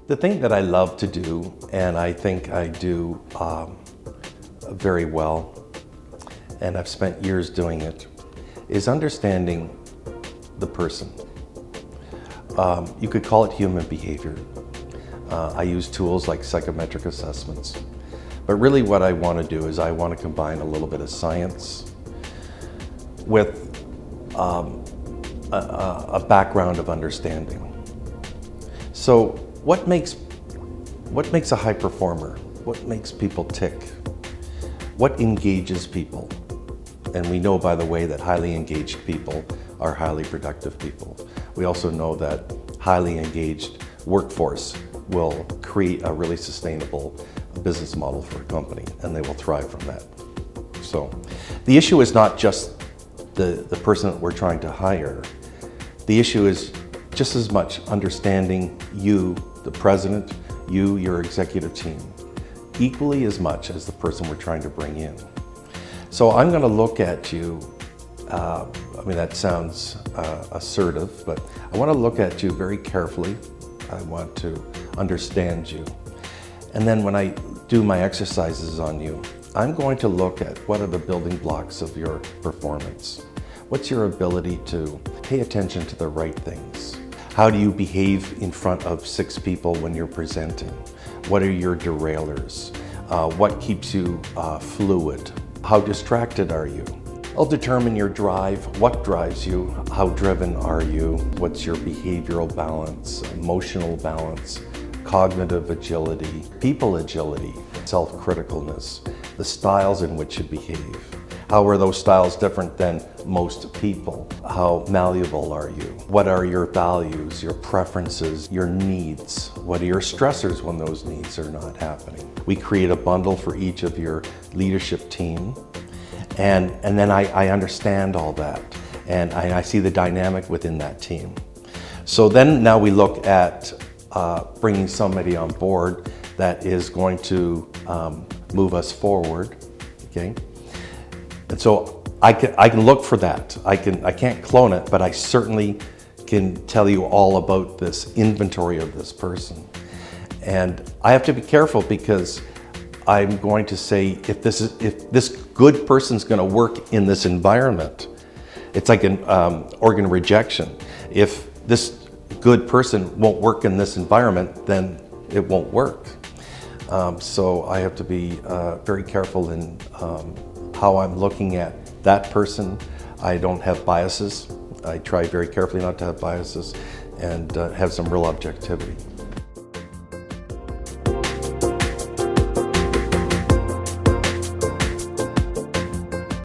The thing that I love to do, and I think I do very well, and I've spent years doing it, is understanding the person. You could call it human behavior. I use tools like psychometric assessments. But really what I want to do is I want to combine a little bit of science with a background of understanding. So what makes a high performer? What makes people tick? What engages people? And we know, by the way, that highly engaged people are highly productive people. We also know that highly engaged workforce will create a really sustainable business model for a company, and they will thrive from that. So the issue is not just the person that we're trying to hire. The issue is just as much understanding you, the president, you, your executive team, equally as much as the person we're trying to bring in. So I'm going to look at you, I mean that sounds assertive, but I want to look at you very carefully. I want to understand you. And then when I do my exercises on you, I'm going to look at what are the building blocks of your performance. What's your ability to pay attention to the right things? How do you behave in front of 6 people when you're presenting? What are your derailers? What keeps you fluid? How distracted are you? I'll determine your drive, what drives you, how driven are you, what's your behavioral balance, emotional balance, cognitive agility, people agility, self-criticalness, the styles in which you behave. How are those styles different than most people? How malleable are you? What are your values, your preferences, your needs? What are your stressors when those needs are not happening? We create a bundle for each of your leadership team, and then I understand all that, and I see the dynamic within that team. So then now we look at bringing somebody on board that is going to move us forward, okay? And so I can look for that. I can't clone it, but I certainly can tell you all about this inventory of this person. And I have to be careful because I'm going to say if this good person's going to work in this environment, it's like an organ rejection. If this good person won't work in this environment, then it won't work. So I have to be very careful in how I'm looking at that person. I don't have biases. I try very carefully not to have biases and have some real objectivity.